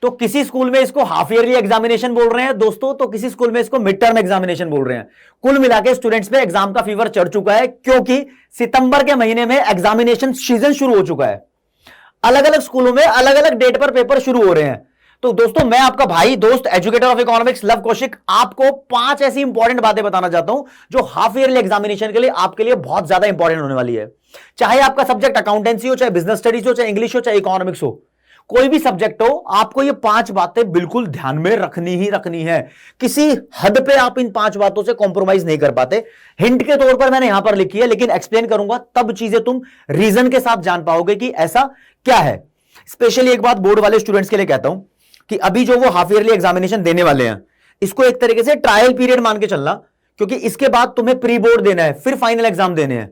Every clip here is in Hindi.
तो किसी स्कूल में इसको हाफ ईयरली एग्जामिनेशन बोल रहे हैं दोस्तों, तो किसी स्कूल में इसको मिड टर्म एग्जामिनेशन बोल रहे हैं। कुल मिला के स्टूडेंट्स पे एग्जाम का फीवर चढ़ चुका है, क्योंकि सितंबर के महीने में एग्जामिनेशन सीजन शुरू हो चुका है। अलग अलग स्कूलों में अलग अलग डेट पर पेपर शुरू हो रहे हैं। तो दोस्तों, मैं आपका भाई दोस्त educator of economics love Kaushik आपको 5 ऐसी इंपॉर्टेंट बातें बताना चाहता हूं जो हाफ ईयरली एग्जामिनेशन के लिए आपके लिए बहुत ज्यादा इंपॉर्टेंट होने वाली है। चाहे आपका सब्जेक्ट अकाउंटेंसी हो, चाहे बिजनेस स्टडीज हो, चाहे इंग्लिश हो, चाहे इकोनॉमिक्स हो, कोई भी सब्जेक्ट हो, आपको ये 5 बातें बिल्कुल ध्यान में रखनी ही रखनी है। किसी हद पे आप इन 5 बातों से कॉम्प्रोमाइज नहीं कर पाते। हिंट के तौर पर मैंने यहां पर लिखी है, लेकिन एक्सप्लेन करूंगा तब चीजें तुम रीजन के साथ जान पाओगे कि ऐसा क्या है। स्पेशली एक बात बोर्ड वाले स्टूडेंट्स के लिए कहता हूं कि अभी जो वो हाफ ईयरली एग्जामिनेशन देने वाले हैं, इसको एक तरीके से ट्रायल पीरियड मान के चलना, क्योंकि इसके बाद तुम्हें प्री बोर्ड देना है, फिर फाइनल एग्जाम देने हैं।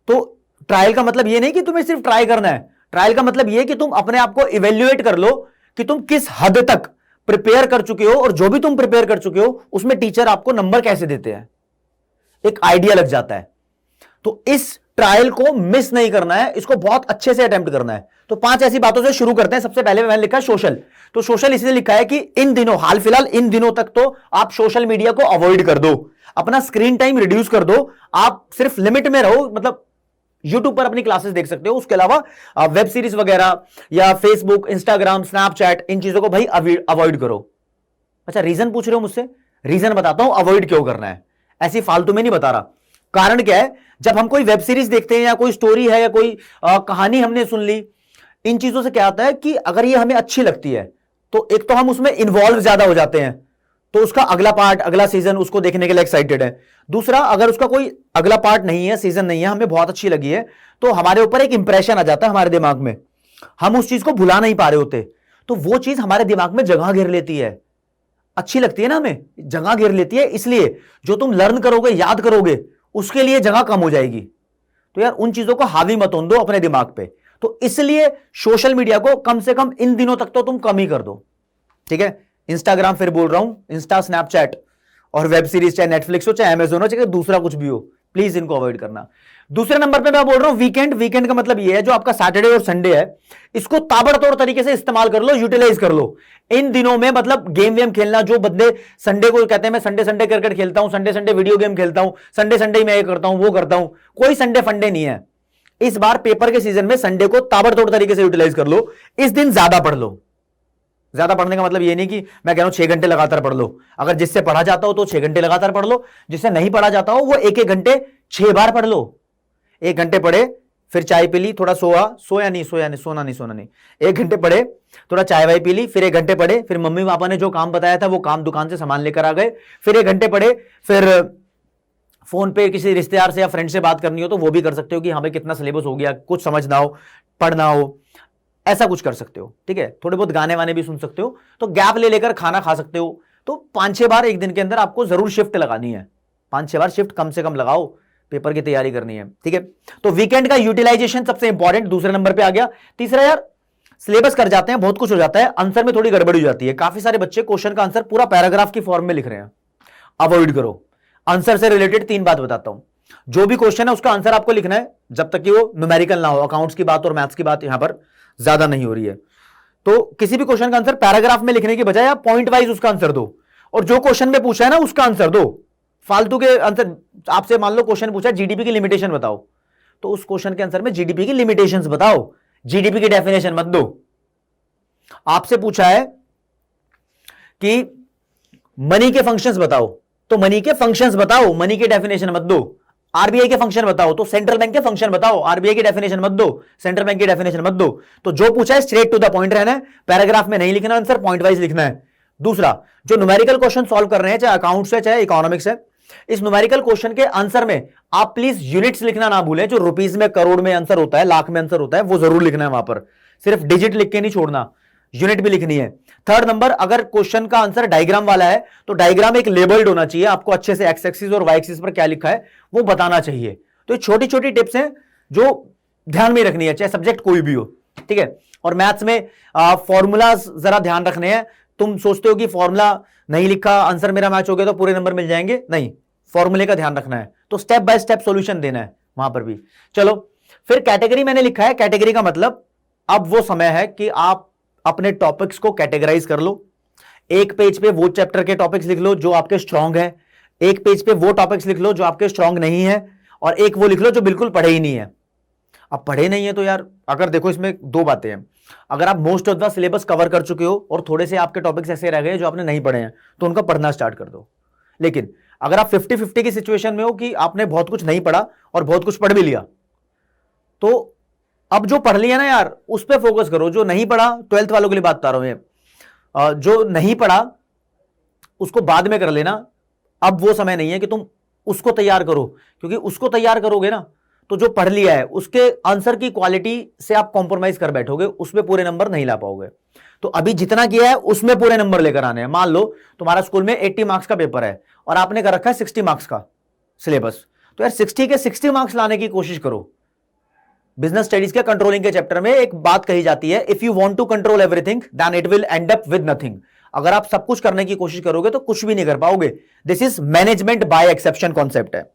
तो ट्रायल का मतलब ये नहीं कि तुम्हें सिर्फ ट्राई करना है, ट्रायल का मतलब ये कि तुम अपने आप को इवेल्युएट कर लो कि तुम किस हद तक प्रिपेयर कर चुके हो, और जो भी तुम प्रिपेयर कर चुके हो उसमें टीचर आपको नंबर कैसे देते हैं, एक आइडिया लग जाता है। तो इस ट्रायल को मिस नहीं करना है, इसको बहुत अच्छे से अटेम्प्ट करना है। तो 5 ऐसी बातों से शुरू करते हैं। सबसे पहले मैंने लिखा है सोशल। तो सोशल इसलिए लिखा है कि इन दिनों, हाल फिलहाल इन दिनों तक तो आप सोशल मीडिया को अवॉइड कर दो, अपना स्क्रीन टाइम रिड्यूस कर दो, आप सिर्फ लिमिट में रहो। मतलब यूट्यूब पर अपनी क्लासेस देख सकते हो, उसके अलावा वेब सीरीज वगैरह या फेसबुक, इंस्टाग्राम, स्नैपचैट, इन चीजों को भाई अवॉइड करो। अच्छा, रीजन पूछ रहे हो मुझसे, रीजन बताता हूं अवॉइड क्यों करना है। ऐसी फालतू में नहीं बता रहा। कारण क्या है, जब हम कोई वेब सीरीज देखते हैं या कोई स्टोरी है या कोई कहानी हमने सुन ली, इन चीजों से क्या आता है कि अगर ये हमें अच्छी लगती है तो एक तो हम उसमें इन्वॉल्व ज्यादा हो जाते हैं, तो उसका अगला पार्ट, अगला सीजन उसको देखने के लिए एक्साइटेड है। दूसरा, अगर उसका कोई अगला पार्ट नहीं है, सीजन नहीं है, हमें बहुत अच्छी लगी है, तो हमारे ऊपर एक इंप्रेशन आ जाता है हमारे दिमाग में, हम उस चीज को भुला नहीं पा रहे होते, तो वो चीज हमारे दिमाग में जगह घेर लेती है। अच्छी लगती है ना हमें, जगह घेर लेती है, इसलिए जो तुम लर्न करोगे, याद करोगे, उसके लिए जगह कम हो जाएगी। तो यार उन चीजों को हावी मत होने दो अपने दिमाग पे। तो इसलिए सोशल मीडिया को कम से कम इन दिनों तक तो तुम कम ही कर दो, ठीक है। इंस्टाग्राम फिर बोल रहा हूं, इंस्टा, स्नैपचैट और वेब सीरीज, चाहे नेटफ्लिक्स हो, चाहे अमेजोन हो, चाहे दूसरा कुछ भी हो, प्लीज इनको अवॉइड करना। दूसरे नंबर पे मैं बोल रहा हूं वीकेंड। वीकेंड का मतलब ये है जो आपका सैटरडे और संडे है, इसको ताबड़तोड़ तरीके से इस्तेमाल कर लो, यूटिलाइज कर लो। इन दिनों में मतलब गेम वेम खेलना, जो बंदे संडे को कहते हैं मैं संडे संडे क्रिकेट खेलता हूं, संडे संडे वीडियो गेम खेलता हूं, संडे संडे मैं ये करता हूं, वो करता हूं, कोई संडे फंडे नहीं है। इस बार पेपर के सीजन में संडे को ताबड़तोड़ तरीके से यूटिलाइज कर लो। इस दिन ज्यादा पढ़ लो। ज्यादा पढ़ने का मतलब ये नहीं कि मैं कह रहा हूं 6 घंटे लगातार पढ़ लो। अगर जिससे पढ़ा जाता हो तो 6 घंटे लगातार पढ़ लो, जिससे नहीं पढ़ा जाता हो वो 1-1 घंटे 6 बार पढ़ लो। 1 घंटे पढ़े, फिर चाय पी ली, थोड़ा सोना नहीं, 1 घंटे पढ़े, थोड़ा चाय वाय पी ली, फिर 1 घंटे पढ़े, फिर मम्मी पापा ने जो काम बताया था वो काम दुकान से सामान लेकर आ गए, फिर 1 घंटे पढ़े, फिर फोन पे किसी रिश्तेदार से या फ्रेंड से बात करनी हो तो वो भी कर सकते हो कि हाँ भाई कितना सिलेबस हो गया, कुछ समझना हो, पढ़ना हो, ऐसा कुछ कर सकते हो, ठीक है। थोड़े बहुत गाने वाने भी सुन सकते हो, तो गैप ले लेकर खाना खा सकते हो। तो 5-6 बार एक दिन के अंदर आपको जरूर शिफ्ट लगानी है, 5-6 बार शिफ्ट कम से कम लगाओ, पेपर की तैयारी करनी है, ठीक है। तो वीकेंड का यूटिलाइजेशन सबसे इंपॉर्टेंट दूसरे नंबर पे आ गया। तीसरा, यार सिलेबस कर जाते हैं, बहुत कुछ हो जाता है, आंसर में थोड़ी गड़बड़ी हो जाती है। काफी सारे बच्चे क्वेश्चन का आंसर पूरा पैराग्राफ की फॉर्म में लिख रहे हैं, अवॉइड करो। आंसर से रिलेटेड 3 बात बताता हूं। जो भी क्वेश्चन है उसका आंसर आपको लिखना है जब तक कि वो न्यूमेरिकल ना हो। अकाउंट्स की बात और मैथ्स की बात यहां पर ज्यादा नहीं हो रही है, तो किसी भी क्वेश्चन का आंसर पैराग्राफ में लिखने की बजाय आप पॉइंट वाइज उसका आंसर दो, और जो क्वेश्चन में पूछा है ना उसका आंसर दो। फालतू के आंसर, आपसे मान लो क्वेश्चन पूछा है जीडीपी की लिमिटेशन बताओ, तो उस क्वेश्चन के आंसर में जीडीपी की लिमिटेशंस बताओ, जीडीपी की डेफिनेशन मत दो। आपसे पूछा है कि मनी के फंक्शंस बताओ, तो मनी के फंक्शंस बताओ, मनी की डेफिनेशन मत दो। आरबीआई के फंक्शन बताओ, तो सेंट्रल बैंक के फंक्शन बताओ, आरबीआई की डेफिनेशन मत दो, सेंट्रल बैंक की डेफिनेशन मत दो। तो जो पूछा है स्ट्रेट टू द पॉइंट रहना है, पैराग्राफ में नहीं लिखना आंसर, पॉइंट वाइज लिखना है। दूसरा, जो न्यूमेरिकल क्वेश्चन सॉल्व कर रहे हैं, चाहे अकाउंट्स है चाहे इकोनॉमिक्स है, इस न्यूमेरिकल क्वेश्चन के आंसर में आप प्लीज यूनिट्स लिखना ना भूलें। जो रुपीज में, करोड़ में आंसर होता है, लाख में आंसर होता है, वो जरूर लिखना है वहां पर, सिर्फ डिजिट लिख के नहीं छोड़ना, यूनिट भी लिखनी है। थर्ड नंबर, अगर क्वेश्चन का आंसर डायग्राम वाला है तो डायग्राम एक लेबल्ड होना चाहिए, आपको अच्छे से एक्स एक्सिस और वाई एक्सिस पर क्या लिखा है वो बताना चाहिए। तो छोटी छोटी टिप्स हैं जो ध्यान में रखनी है, चाहे सब्जेक्ट कोई भी हो, ठीक है। और मैथ्स में फॉर्मूला जरा ध्यान रखने हैं। तुम सोचते हो कि फॉर्मूला नहीं लिखा, आंसर मेरा मैच हो गया तो पूरे नंबर मिल जाएंगे, नहीं, फॉर्मूले का ध्यान रखना है, तो स्टेप बाय स्टेप सॉल्यूशन देना है वहां पर भी। चलो, फिर कैटेगरी मैंने लिखा है। कैटेगरी का मतलब अब वो समय है कि आप अपने टॉपिक्स को कैटेगराइज कर लो। एक पेज पे वो चैप्टर के टॉपिक्स लिख लो जो आपके स्ट्रांग है, एक पेज पे वो टॉपिक्स लिख लो जो आपके स्ट्रांग नहीं है, और एक वो लिख लो जो बिल्कुल पढ़े ही नहीं है। अब पढ़े नहीं है तो यार, अगर देखो इसमें दो बातें हैं, अगर आप most of the syllabus cover कर चुके हो और थोड़े से आपके टॉपिक्स ऐसे रह गए जो आपने नहीं पढ़े हैं, तो उनका पढ़ना स्टार्ट कर दो। लेकिन अगर आप 50-50 की सिचुएशन में हो कि आपने बहुत कुछ नहीं पढ़ा और बहुत कुछ पढ़ भी लिया, तो अब जो पढ़ लिया ना यार उस पर फोकस करो। जो नहीं पढ़ा, 12th वालों के लिए बात बता रहा हूं, जो नहीं पढ़ा उसको बाद में कर लेना। अब वो समय नहीं है कि तुम उसको तैयार करो, क्योंकि उसको तैयार करोगे ना तो जो पढ़ लिया है उसके आंसर की क्वालिटी से आप कॉम्प्रोमाइज कर बैठोगे, उसमें पूरे नंबर नहीं ला पाओगे। तो अभी जितना किया है उसमें पूरे नंबर लेकर आने हैं। मान लो तुम्हारा स्कूल में 80 मार्क्स का पेपर है और आपने कर रखा है 60 मार्क्स का सिलेबस, तो यार 60 के 60 मार्क्स लाने की कोशिश करो। बिजनेस स्टडीज के कंट्रोलिंग के चैप्टर में एक बात कही जाती है, if you want to control everything then it will end up with nothing. अगर आप सब कुछ करने की कोशिश करोगे तो कुछ भी नहीं कर पाओगे। This is management by exception concept है।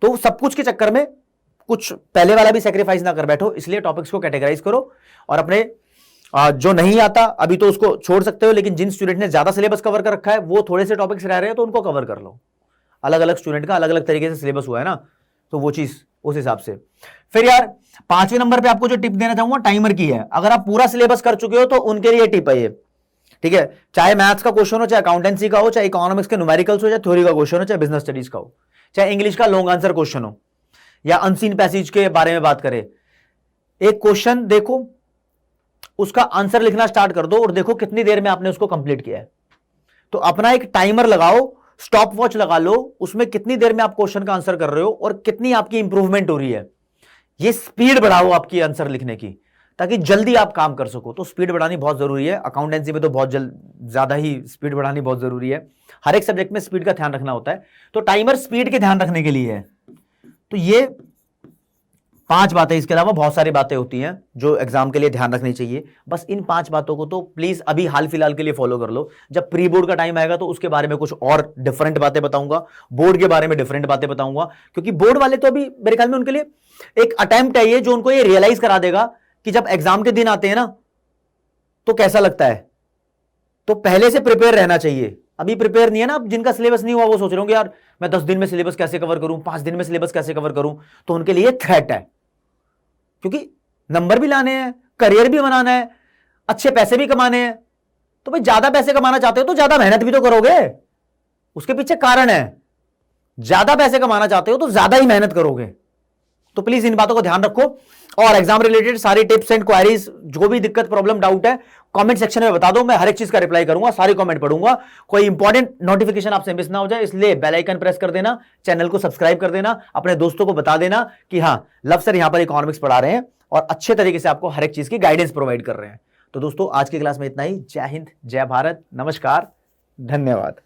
तो सब कुछ के चक्कर में कुछ पहले वाला भी सेक्रीफाइस ना कर बैठो, इसलिए टॉपिक्स को कैटेगराइज करो और अपने जो नहीं आता अभी तो उसको छोड़ सकते हो, लेकिन जिन स्टूडेंट ने ज्यादा सिलेबस कवर कर रखा है वो थोड़े से टॉपिक्स रह रहे हैं तो उनको कवर कर लो। अलग अलग स्टूडेंट का अलग अलग तरीके से सिलेबस हुआ है ना, तो वो चीज उस हिसाब से। फिर यार 5वें नंबर पे आपको जो टिप देना चाहूंगा टाइमर की है। अगर आप पूरा सिलेबस कर चुके हो तो उनके लिए टिप है ये, ठीक है। चाहे मैथ्स का क्वेश्चन हो, चाहे अकाउंटेंसी का हो, चाहे इकोनॉमिक्स के न्यूमेरिकल्स हो, चाहे थ्योरी का क्वेश्चन हो, चाहे बिजनेस स्टडीज का हो, चाहे इंग्लिश का लॉन्ग आंसर क्वेश्चन हो, या अनसीन पैसेज के बारे में बात करें। एक क्वेश्चन देखो, उसका आंसर लिखना स्टार्ट कर दो और देखो कितनी देर में आपने उसको कंप्लीट किया है। तो अपना एक टाइमर लगाओ, स्टॉप वॉच लगा लो, उसमें कितनी देर में आप क्वेश्चन का आंसर कर रहे हो और कितनी आपकी इंप्रूवमेंट हो रही है। ये स्पीड बढ़ाओ आपकी आंसर लिखने की, ताकि जल्दी आप काम कर सको। तो स्पीड बढ़ानी बहुत जरूरी है। अकाउंटेंसी में तो बहुत ज्यादा ही स्पीड बढ़ानी बहुत जरूरी है। हर एक सब्जेक्ट में स्पीड का ध्यान रखना होता है, तो टाइमर स्पीड के ध्यान रखने के लिए है। तो ये 5 बातें, इसके अलावा बहुत सारी बातें होती हैं जो एग्जाम के लिए ध्यान रखनी चाहिए। बस इन 5 बातों को तो प्लीज अभी हाल फिलहाल के लिए फॉलो कर लो। जब प्री बोर्ड का टाइम आएगा तो उसके बारे में कुछ और डिफरेंट बातें बताऊंगा, बोर्ड के बारे में डिफरेंट बातें बताऊंगा, क्योंकि बोर्ड वाले तो अभी मेरे ख्याल में उनके लिए एक अटेम्प्ट है ये जो उनको ये रियलाइज करा देगा कि जब एग्जाम के दिन आते हैं ना तो कैसा लगता है। तो पहले से प्रिपेयर रहना चाहिए। अभी प्रिपेयर नहीं है ना, अब जिनका सिलेबस नहीं हुआ वो सोच रहे होंगे यार मैं 10 दिन में सिलेबस कैसे कवर करूं, 5 दिन में सिलेबस कैसे कवर करूं। तो उनके लिए थ्रेट है, क्योंकि नंबर भी लाने हैं, करियर भी बनाना है, अच्छे पैसे भी कमाने हैं। तो भाई ज्यादा पैसे कमाना चाहते हो तो ज्यादा मेहनत भी तो करोगे, उसके पीछे कारण है। ज्यादा पैसे कमाना चाहते हो तो ज्यादा ही मेहनत करोगे। तो प्लीज इन बातों को ध्यान रखो, और एग्जाम रिलेटेड सारी टिप्स एंड क्वारीज, जो भी दिक्कत प्रॉब्लम डाउट है कमेंट सेक्शन में बता दो, मैं हर एक चीज का रिप्लाई करूंगा, सारी कमेंट पढ़ूंगा। कोई इंपॉर्टेंट नोटिफिकेशन आपसे मिस ना हो जाए, इसलिए बेल आइकन प्रेस कर देना, चैनल को सब्सक्राइब कर देना, अपने दोस्तों को बता देना कि हाँ लव सर यहां पर इकोनॉमिक्स पढ़ा रहे हैं और अच्छे तरीके से आपको हर एक चीज की गाइडेंस प्रोवाइड कर रहे हैं। तो दोस्तों आज की क्लास में इतना ही। जय हिंद, जय भारत, नमस्कार, धन्यवाद।